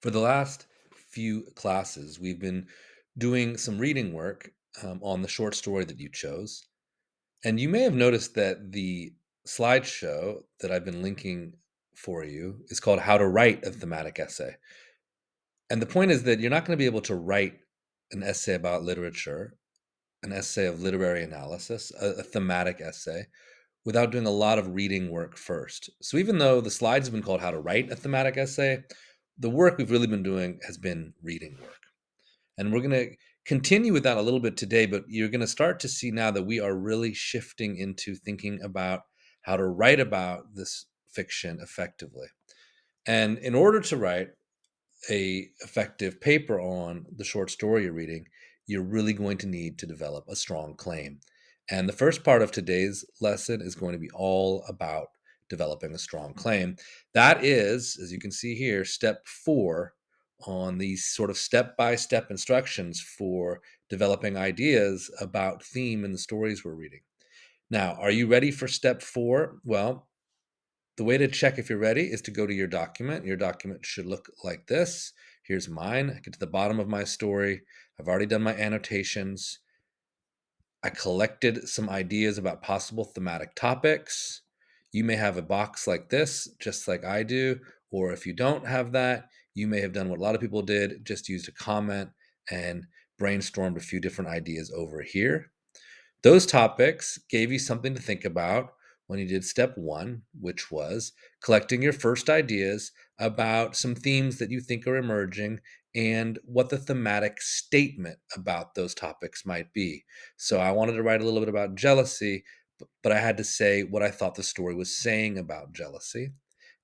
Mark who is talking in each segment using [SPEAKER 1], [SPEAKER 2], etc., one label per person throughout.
[SPEAKER 1] For the last few classes, we've been doing some reading work on the short story that you chose. And you may have noticed that the slideshow that I've been linking for you is called How to Write a Thematic Essay. And the point is that you're not going to be able to write an essay about literature, an essay of literary analysis, a thematic essay, without doing a lot of reading work first. So even though the slides have been called How to Write a Thematic Essay, the work we've really been doing has been reading work. And we're going to continue with that a little bit today, but you're going to start to see now that we are really shifting into thinking about how to write about this fiction effectively. And in order to write a effective paper on the short story you're reading, you're really going to need to develop a strong claim. And the first part of today's lesson is going to be all about developing a strong claim. That is, as you can see here, step 4 on these sort of step-by-step instructions for developing ideas about theme in the stories we're reading. Now, are you ready for step 4? Well, the way to check if you're ready is to go to your document. Your document should look like this. Here's mine. I get to the bottom of my story. I've already done my annotations. I collected some ideas about possible thematic topics. You may have a box like this, just like I do. Or if you don't have that, you may have done what a lot of people did, just used a comment and brainstormed a few different ideas over here. Those topics gave you something to think about when you did step 1, which was collecting your first ideas about some themes that you think are emerging and what the thematic statement about those topics might be. So I wanted to write a little bit about jealousy, but I had to say what I thought the story was saying about jealousy.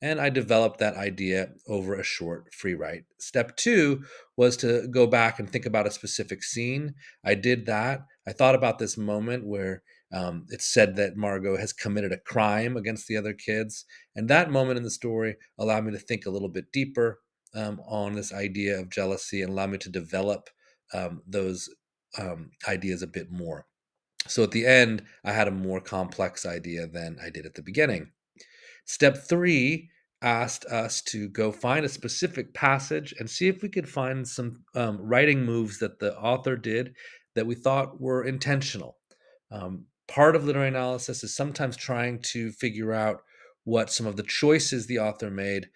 [SPEAKER 1] And I developed that idea over a short free write. Step 2 was to go back and think about a specific scene. I did that. I thought about this moment where it's said that Margot has committed a crime against the other kids. And that moment in the story allowed me to think a little bit deeper on this idea of jealousy and allowed me to develop those ideas a bit more. So at the end, I had a more complex idea than I did at the beginning. Step 3 asked us to go find a specific passage and see if we could find some writing moves that the author did that we thought were intentional. Part of literary analysis is sometimes trying to figure out what some of the choices the author made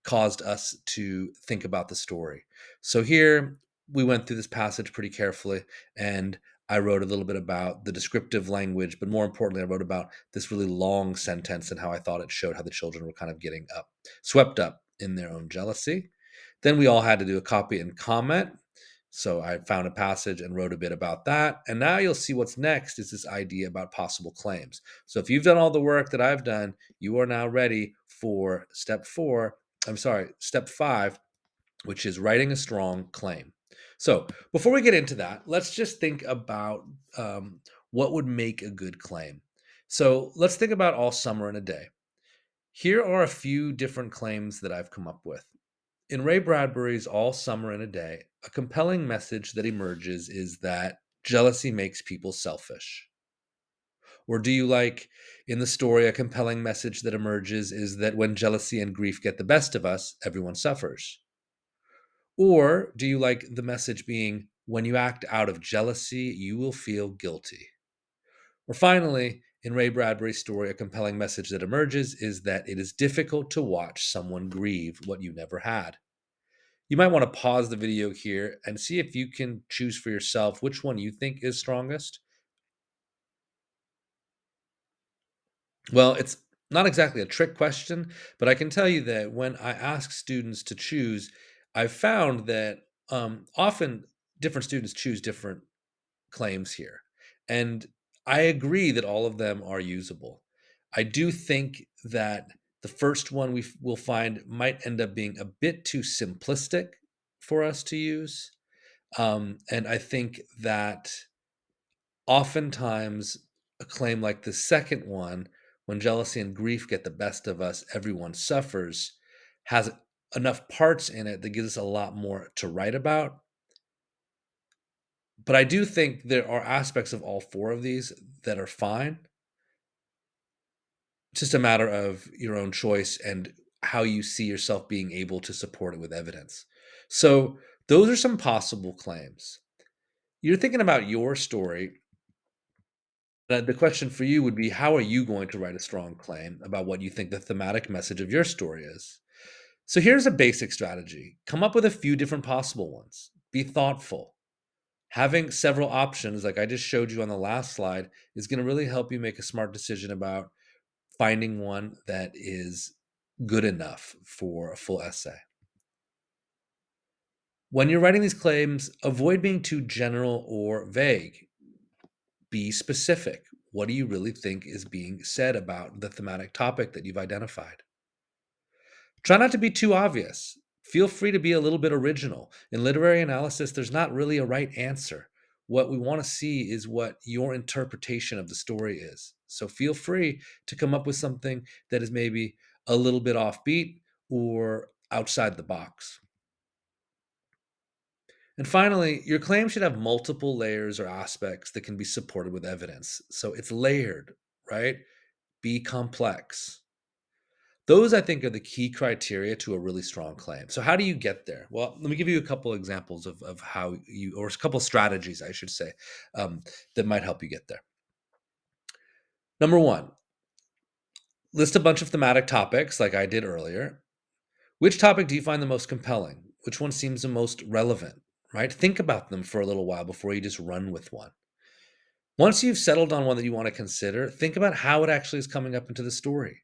[SPEAKER 1] caused us to think about the story. So here we went through this passage pretty carefully, and I wrote a little bit about the descriptive language, but more importantly, I wrote about this really long sentence and how I thought it showed how the children were kind of getting swept up in their own jealousy. Then we all had to do a copy and comment. So I found a passage and wrote a bit about that. And now you'll see what's next is this idea about possible claims. So if you've done all the work that I've done, you are now ready for step 5, which is writing a strong claim. So before we get into that, let's just think about what would make a good claim. So let's think about All Summer in a Day. Here are a few different claims that I've come up with. In Ray Bradbury's All Summer in a Day, a compelling message that emerges is that jealousy makes people selfish. Or do you like in the story a compelling message that emerges is that when jealousy and grief get the best of us, everyone suffers? Or do you like the message being when you act out of jealousy, you will feel guilty? Or finally, in Ray Bradbury's story, a compelling message that emerges is that it is difficult to watch someone grieve what you never had. You might want to pause the video here and see if you can choose for yourself which one you think is strongest. Well, it's not exactly a trick question, but I can tell you that when I ask students to choose, I've found that often different students choose different claims here. And I agree that all of them are usable. I do think that the first one we will find might end up being a bit too simplistic for us to use. And I think that oftentimes a claim like the second one, when jealousy and grief get the best of us, everyone suffers, has enough parts in it that gives us a lot more to write about. But I do think there are aspects of all 4 of these that are fine. It's just a matter of your own choice and how you see yourself being able to support it with evidence. So, those are some possible claims. You're thinking about your story. The question for you would be, how are you going to write a strong claim about what you think the thematic message of your story is? So here's a basic strategy. Come up with a few different possible ones. Be thoughtful. Having several options, like I just showed you on the last slide, is going to really help you make a smart decision about finding one that is good enough for a full essay. When you're writing these claims, avoid being too general or vague. Be specific. What do you really think is being said about the thematic topic that you've identified? Try not to be too obvious. Feel free to be a little bit original. In literary analysis, there's not really a right answer. What we want to see is what your interpretation of the story is. So feel free to come up with something that is maybe a little bit offbeat or outside the box. And finally, your claim should have multiple layers or aspects that can be supported with evidence. So it's layered, right? Be complex. Those, I think, are the key criteria to a really strong claim. So, how do you get there? Well, let me give you a couple examples of how you, or a couple strategies, I should say, um, that might help you get there. Number one, list a bunch of thematic topics like I did earlier. Which topic do you find the most compelling? Which one seems the most relevant, right? Think about them for a little while before you just run with one. Once you've settled on one that you want to consider, think about how it actually is coming up into the story.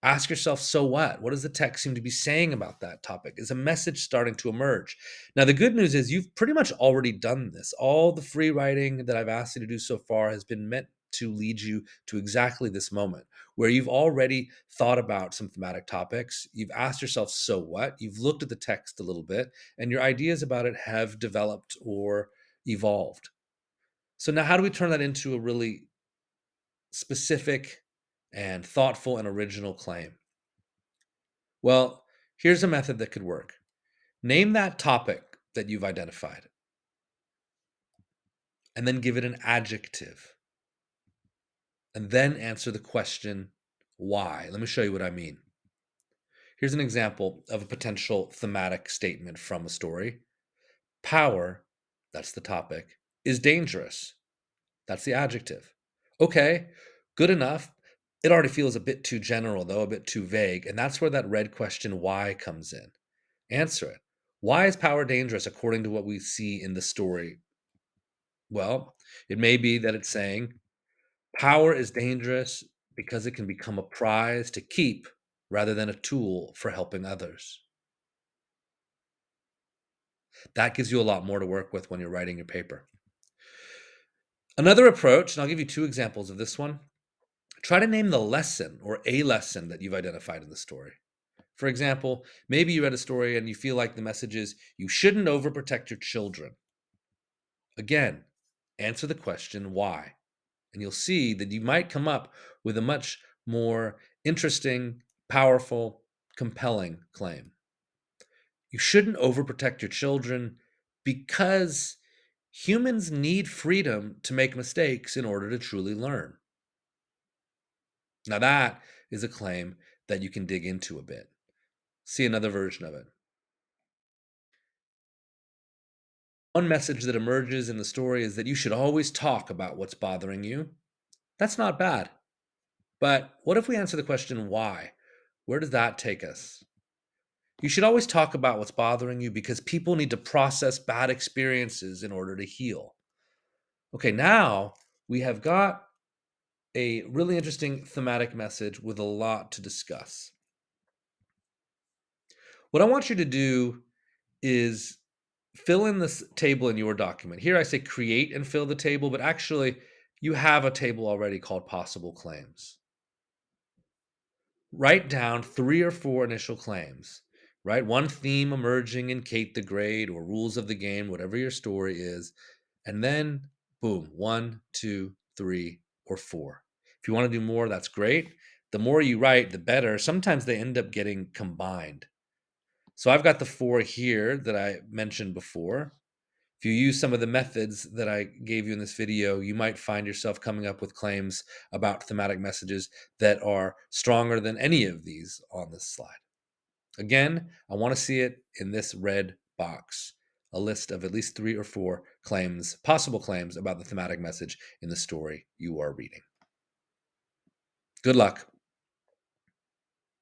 [SPEAKER 1] Ask yourself, so what? What does the text seem to be saying about that topic? Is a message starting to emerge? Now, the good news is you've pretty much already done this. All the free writing that I've asked you to do so far has been meant to lead you to exactly this moment where you've already thought about some thematic topics. You've asked yourself, so what? You've looked at the text a little bit, and your ideas about it have developed or evolved. So, now how do we turn that into a really specific and thoughtful and original claim? Well, here's a method that could work. Name that topic that you've identified and then give it an adjective and then answer the question, why? Let me show you what I mean. Here's an example of a potential thematic statement from a story. Power, that's the topic, is dangerous. That's the adjective. Okay, good enough. It already feels a bit too general, though, a bit too vague. And that's where that red question, why, comes in. Answer it. Why is power dangerous according to what we see in the story? Well, it may be that it's saying power is dangerous because it can become a prize to keep rather than a tool for helping others. That gives you a lot more to work with when you're writing your paper. Another approach, and I'll give you two examples of this one, try to name the lesson or a lesson that you've identified in the story. For example, maybe you read a story and you feel like the message is you shouldn't overprotect your children. Again, answer the question why. And you'll see that you might come up with a much more interesting, powerful, compelling claim. You shouldn't overprotect your children because humans need freedom to make mistakes in order to truly learn. Now, that is a claim that you can dig into a bit. See another version of it. One message that emerges in the story is that you should always talk about what's bothering you. That's not bad. But what if we answer the question, why? Where does that take us? You should always talk about what's bothering you because people need to process bad experiences in order to heal. Okay, now we have got a really interesting thematic message with a lot to discuss. What I want you to do is fill in this table in your document. Here I say create and fill the table, but actually you have a table already called possible claims. Write down 3 or 4 initial claims, right? One theme emerging in Kate the Great or rules of the game, whatever your story is, and then boom, 1, 2, 3, or 4. If you want to do more, that's great. The more you write, the better. Sometimes they end up getting combined. So I've got the 4 here that I mentioned before. If you use some of the methods that I gave you in this video, you might find yourself coming up with claims about thematic messages that are stronger than any of these on this slide. Again, I want to see it in this red box, a list of at least 3 or 4 claims, possible claims about the thematic message in the story you are reading. Good luck.